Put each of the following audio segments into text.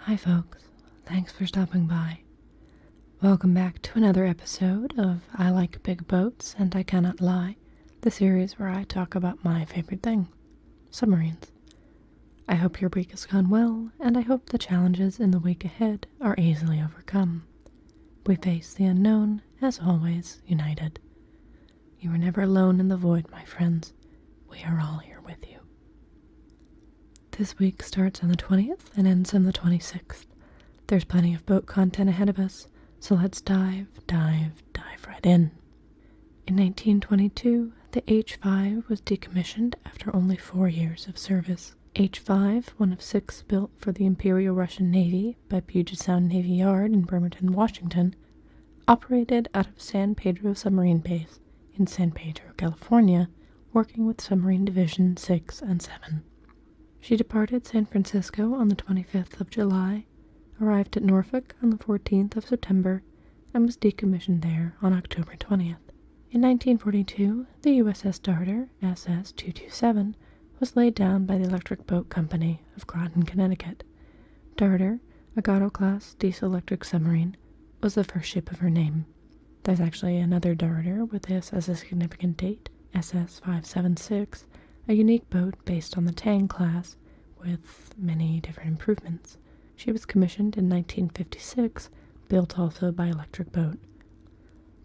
Hi folks, thanks for stopping by. Welcome back to another episode of I Like Big Boats and I Cannot Lie, the series where I talk about my favorite thing, submarines. I hope your week has gone well, and I hope the challenges in the week ahead are easily overcome. We face the unknown, as always, united. You are never alone in the void, my friends. We are all here with you. This week starts on the 20th and ends on the 26th. There's plenty of boat content ahead of us, so let's dive right in. In 1922, the H-5 was decommissioned after only 4 years of service. H-5, one of 6 built for the Imperial Russian Navy by Puget Sound Navy Yard in Bremerton, Washington, operated out of San Pedro Submarine Base in San Pedro, California, working with Submarine Division 6 and 7. She departed San Francisco on the 25th of July, arrived at Norfolk on the 14th of September, and was decommissioned there on October 20th. In 1942, the USS Darter, SS-227, was laid down by the Electric Boat Company of Groton, Connecticut. Darter, a Gatto-class diesel-electric submarine, was the first ship of her name. There's actually another Darter with this as a significant date, SS-576, a unique boat based on the Tang class with many different improvements. She was commissioned in 1956, built also by Electric Boat.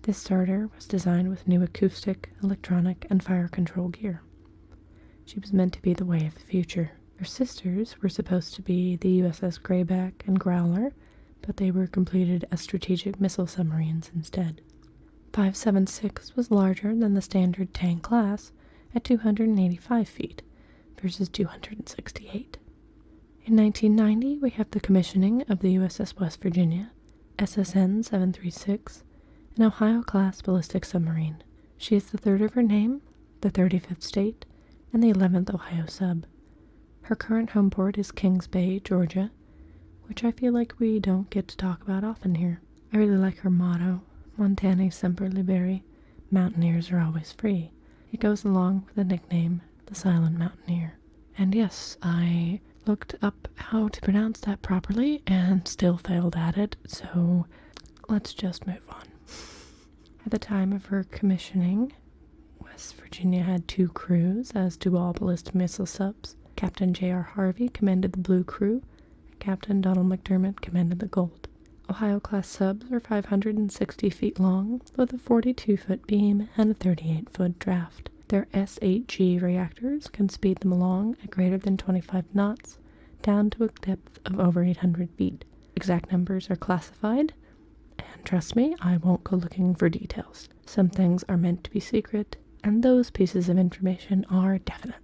This starter was designed with new acoustic, electronic, and fire control gear. She was meant to be the way of the future. Her sisters were supposed to be the USS Grayback and Growler, but they were completed as strategic missile submarines instead. 576 was larger than the standard Tang class at 285 feet versus 268. In 1990, we have the commissioning of the USS West Virginia, SSN 736, an Ohio-class ballistic submarine. She is the third of her name, the 35th state, and the 11th Ohio sub. Her current home port is Kings Bay, Georgia, which I feel like we don't get to talk about often here. I really like her motto, Montanae Semper Liberi, mountaineers are always free. It goes along with the nickname, the Silent Mountaineer. And yes, I looked up how to pronounce that properly and still failed at it, so let's just move on. At the time of her commissioning, West Virginia had 2 crews, as do all ballistic missile subs. Captain J.R. Harvey commanded the blue crew, and Captain Donald McDermott commanded the gold. Ohio-class subs are 560 feet long, with a 42-foot beam and a 38-foot draft. Their S-8G reactors can speed them along at greater than 25 knots, down to a depth of over 800 feet. Exact numbers are classified, and trust me, I won't go looking for details. Some things are meant to be secret, and those pieces of information are definitely.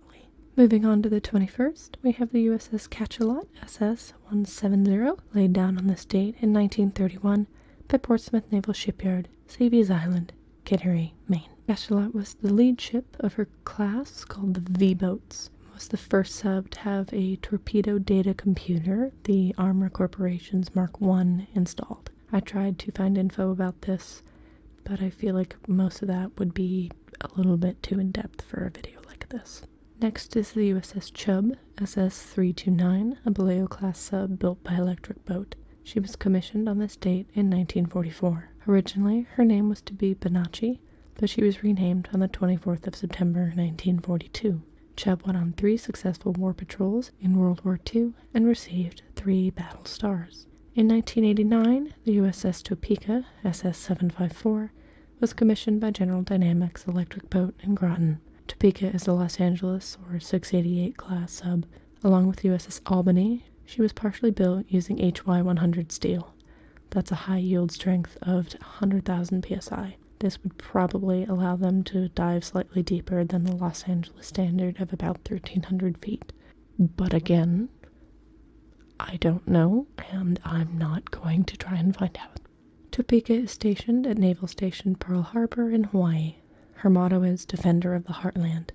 Moving on to the 21st, we have the USS Cachalot, SS-170, laid down on this date in 1931 by Portsmouth Naval Shipyard, Savies Island, Kittery, Maine. Cachalot was the lead ship of her class, called the V-Boats. It was the first sub to have a torpedo data computer, the Armor Corporation's Mark I, installed. I tried to find info about this, but I feel like most of that would be a little bit too in-depth for a video like this. Next is the USS Chubb, SS-329, a Vallejo-class sub built by Electric Boat. She was commissioned on this date in 1944. Originally, her name was to be Bonacci, but she was renamed on the 24th of September 1942. Chubb went on 3 successful war patrols in World War II and received 3 battle stars. In 1989, the USS Topeka, SS-754, was commissioned by General Dynamics Electric Boat in Groton. Topeka is a Los Angeles or 688 class sub. Along with USS Albany, she was partially built using HY100 steel. That's a high yield strength of 100,000 psi. This would probably allow them to dive slightly deeper than the Los Angeles standard of about 1,300 feet. But again, I don't know, and I'm not going to try and find out. Topeka is stationed at Naval Station Pearl Harbor in Hawaii. Her motto is Defender of the Heartland.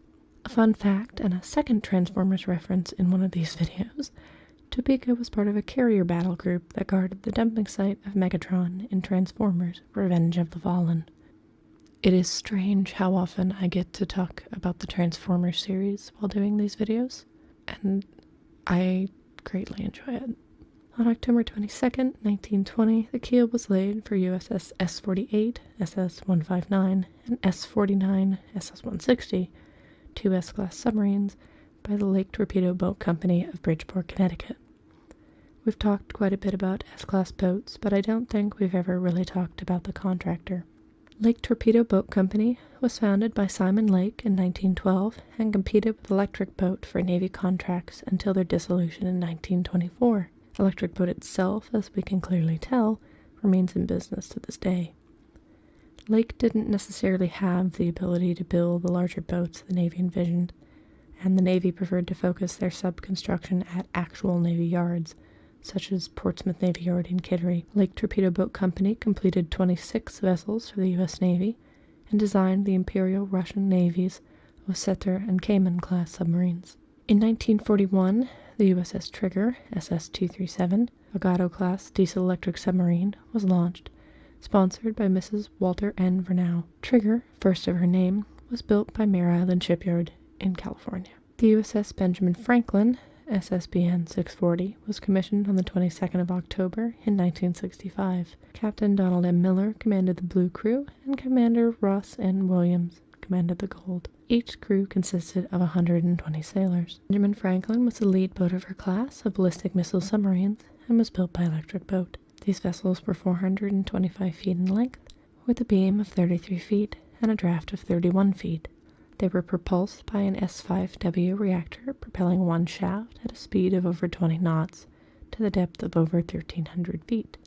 A fun fact, and a second Transformers reference in one of these videos, Topeka was part of a carrier battle group that guarded the dumping site of Megatron in Transformers: Revenge of the Fallen. It is strange how often I get to talk about the Transformers series while doing these videos, and I greatly enjoy it. On October 22nd, 1920, the keel was laid for USS S-48, SS-159, and S-49, SS-160, two S-class submarines, by the Lake Torpedo Boat Company of Bridgeport, Connecticut. We've talked quite a bit about S-class boats, but I don't think we've ever really talked about the contractor. Lake Torpedo Boat Company was founded by Simon Lake in 1912 and competed with Electric Boat for Navy contracts until their dissolution in 1924. Electric Boat itself, as we can clearly tell, remains in business to this day. Lake didn't necessarily have the ability to build the larger boats the Navy envisioned, and the Navy preferred to focus their sub-construction at actual Navy yards, such as Portsmouth Navy Yard in Kittery. Lake Torpedo Boat Company completed 26 vessels for the U.S. Navy and designed the Imperial Russian Navy's Oseter and Cayman-class submarines. In 1941, the USS Trigger, SS-237, Agado-class diesel-electric submarine, was launched, sponsored by Mrs. Walter N. Vernau. Trigger, first of her name, was built by Mare Island Shipyard in California. The USS Benjamin Franklin, SSBN 640, was commissioned on the 22nd of October in 1965. Captain Donald M. Miller commanded the Blue Crew, and Commander Ross N. Williams commanded the Gold. Each crew consisted of 120 sailors. Benjamin Franklin was the lead boat of her class of ballistic missile submarines and was built by Electric Boat. These vessels were 425 feet in length, with a beam of 33 feet and a draft of 31 feet. They were propulsed by an S-5W reactor propelling one shaft at a speed of over 20 knots to the depth of over 1,300 feet.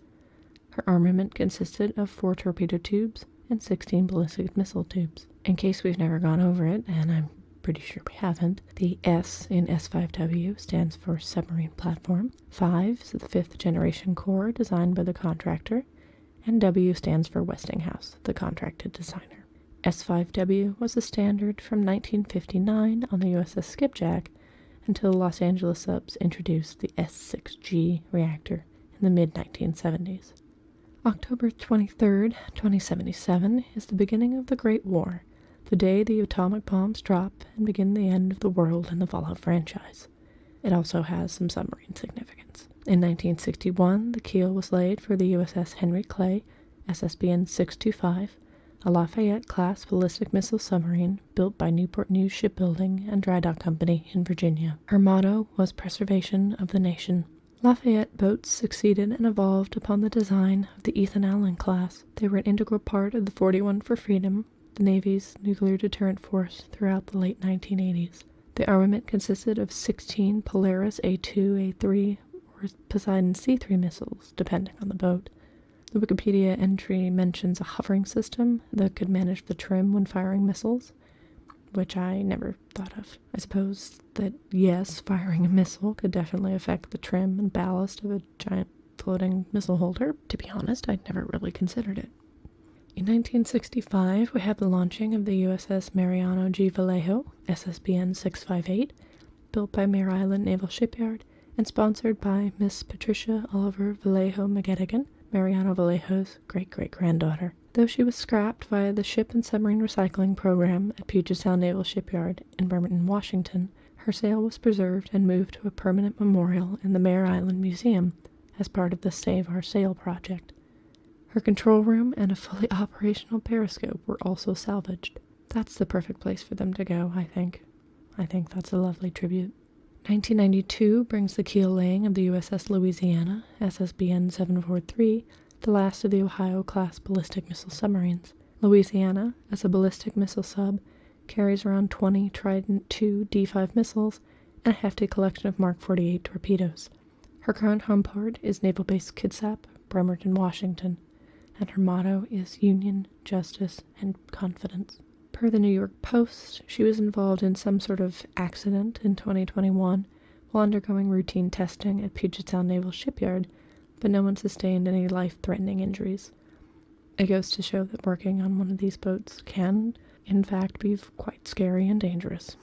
Her armament consisted of 4 torpedo tubes and 16 ballistic missile tubes. In case we've never gone over it, and I'm pretty sure we haven't, the S in S-5W stands for Submarine Platform, 5 is the 5th generation core designed by the contractor, and W stands for Westinghouse, the contracted designer. S-5W was the standard from 1959 on the USS Skipjack until Los Angeles subs introduced the S-6G reactor in the mid-1970s. October 23, 2077 is the beginning of the Great War, the day the atomic bombs drop and begin the end of the world in the Fallout franchise. It also has some submarine significance. In 1961, the keel was laid for the USS Henry Clay, SSBN 625, a Lafayette-class ballistic missile submarine built by Newport News Shipbuilding and Dry Dock Company in Virginia. Her motto was Preservation of the Nation. Lafayette boats succeeded and evolved upon the design of the Ethan Allen class. They were an integral part of the 41 for Freedom, the Navy's nuclear deterrent force throughout the late 1980s. The armament consisted of 16 Polaris A2, A3, or Poseidon C3 missiles, depending on the boat. The Wikipedia entry mentions a hovering system that could manage the trim when firing missiles, which I never thought of. I suppose that, yes, firing a missile could definitely affect the trim and ballast of a giant floating missile holder. To be honest, I'd never really considered it. In 1965, we had the launching of the USS Mariano G. Vallejo, SSBN 658, built by Mare Island Naval Shipyard and sponsored by Miss Patricia Oliver Vallejo McGettigan, Mariano Vallejo's great-great-granddaughter. Though she was scrapped via the Ship and Submarine Recycling Program at Puget Sound Naval Shipyard in Bremerton, Washington, her sail was preserved and moved to a permanent memorial in the Mare Island Museum as part of the Save Our Sail project. Her control room and a fully operational periscope were also salvaged. That's the perfect place for them to go, I think. I think that's a lovely tribute. 1992 brings the keel laying of the USS Louisiana, SSBN 743, the last of the Ohio-class ballistic missile submarines. Louisiana, as a ballistic missile sub, carries around 20 Trident II D5 missiles and a hefty collection of Mark 48 torpedoes. Her current home port is Naval Base Kitsap, Bremerton, Washington, and her motto is Union, Justice, and Confidence. Per the New York Post, she was involved in some sort of accident in 2021 while undergoing routine testing at Puget Sound Naval Shipyard, but no one sustained any life-threatening injuries. It goes to show that working on one of these boats can, in fact, be quite scary and dangerous.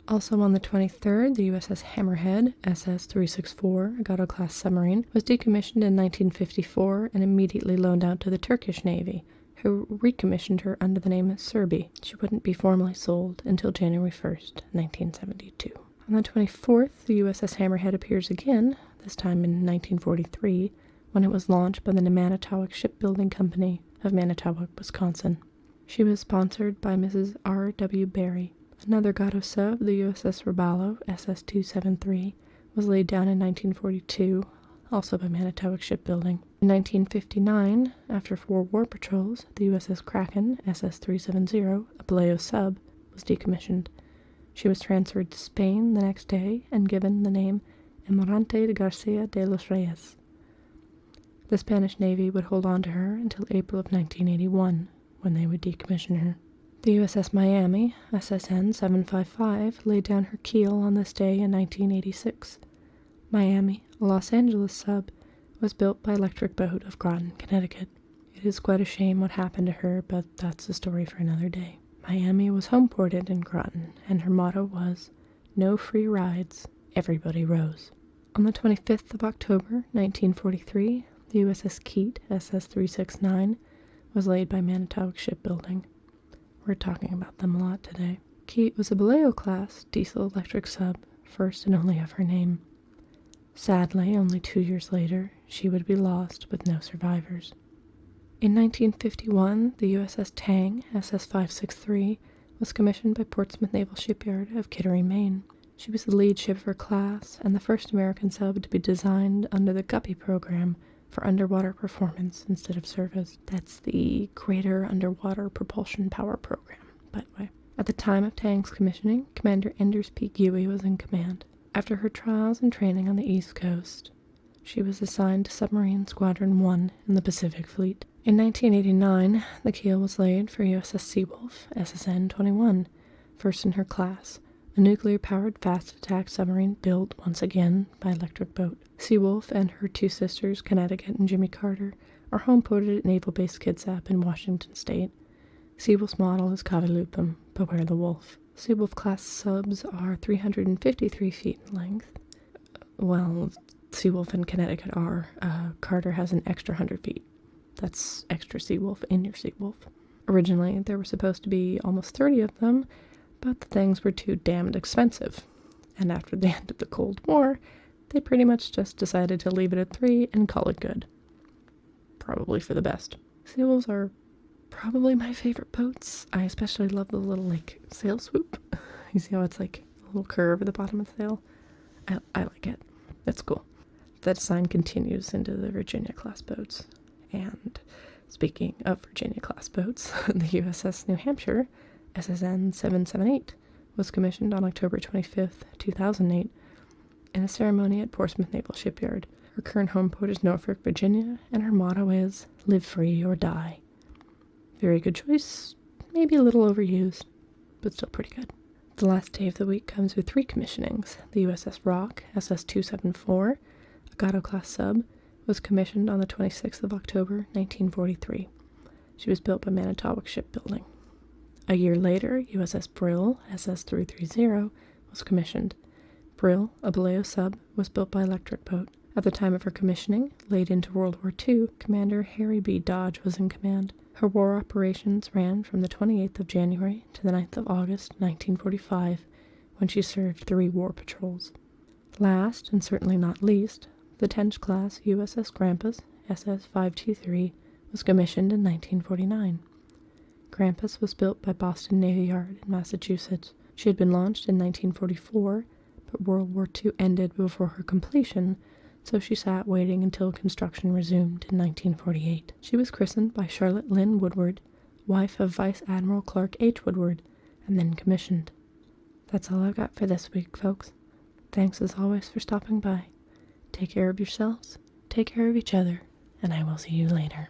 Also on the 23rd, the USS Hammerhead, SS-364, a Agado-class submarine, was decommissioned in 1954 and immediately loaned out to the Turkish Navy, who recommissioned her under the name Serbi. She wouldn't be formally sold until January 1st, 1972. On the 24th, the USS Hammerhead appears again, this time in 1943, when it was launched by the Manitowoc Shipbuilding Company of Manitowoc, Wisconsin. She was sponsored by Mrs. R.W. Barry. Another Gato sub, the USS Robalo, SS-273, was laid down in 1942, also by Manitowoc Shipbuilding. In 1959, after 4 war patrols, the USS Kraken, SS-370, a Baleo sub, was decommissioned. She was transferred to Spain the next day and given the name Emirante de Garcia de los Reyes. The Spanish Navy would hold on to her until April of 1981, when they would decommission her. The USS Miami, SSN 755, laid down her keel on this day in 1986. Miami, a Los Angeles sub, was built by Electric Boat of Groton, Connecticut. It is quite a shame what happened to her, but that's a story for another day. Miami was homeported in Groton, and her motto was, "No free rides, everybody rows." On the 25th of October, 1943, the USS Keat, SS-369, was laid by Manitowoc Shipbuilding. We're talking about them a lot today. Keat was a Baleo-class diesel-electric sub, first and only of her name. Sadly, only 2 years later, she would be lost with no survivors. In 1951, the USS Tang, SS-563, was commissioned by Portsmouth Naval Shipyard of Kittery, Maine. She was the lead ship of her class and the first American sub to be designed under the Guppy program for underwater performance instead of service. That's the Greater Underwater Propulsion Power Program, by the way. At the time of Tang's commissioning, Commander Enders P. Huey was in command. After her trials and training on the East Coast, she was assigned to Submarine Squadron 1 in the Pacific Fleet. In 1989, the keel was laid for USS Seawolf, SSN-21, first in her class, a nuclear-powered fast-attack submarine built, once again, by Electric Boat. Seawolf and her 2 sisters, Connecticut and Jimmy Carter, are home-ported at Naval Base Kitsap in Washington State. Seawolf's model is Cavilupum, Beware the Wolf. Seawolf-class subs are 353 feet in length. Well, Seawolf and Connecticut are. Carter has an extra 100 feet. That's extra Seawolf in your Seawolf. Originally, there were supposed to be almost 30 of them, but the things were too damned expensive. And after the end of the Cold War, they pretty much just decided to leave it at 3 and call it good. Probably for the best. Seawolves are probably my favorite boats. I especially love the little, sail swoop. You see how it's a little curve at the bottom of the sail? I like it. That's cool. That design continues into the Virginia-class boats. And speaking of Virginia-class boats, the USS New Hampshire, SSN 778, was commissioned on October 25th, 2008, in a ceremony at Portsmouth Naval Shipyard. Her current home port is Norfolk, Virginia, and her motto is, "Live free or die." Very good choice, maybe a little overused, but still pretty good. The last day of the week comes with 3 commissionings. The USS Rock, SS-274, a Gato-class sub, was commissioned on the 26th of October, 1943. She was built by Manitowoc Shipbuilding. A year later, USS Brill, SS-330, was commissioned. Brill, a Baleo sub, was built by Electric Boat. At the time of her commissioning, late into World War II, Commander Harry B. Dodge was in command. Her war operations ran from the 28th of January to the 9th of August, 1945, when she served 3 war patrols. Last, and certainly not least, the Tench-class USS Grampus, SS-523, was commissioned in 1949. Grampus was built by Boston Navy Yard in Massachusetts. She had been launched in 1944, but World War II ended before her completion, so she sat waiting until construction resumed in 1948. She was christened by Charlotte Lynn Woodward, wife of Vice Admiral Clark H. Woodward, and then commissioned. That's all I've got for this week, folks. Thanks as always for stopping by. Take care of yourselves, take care of each other, and I will see you later.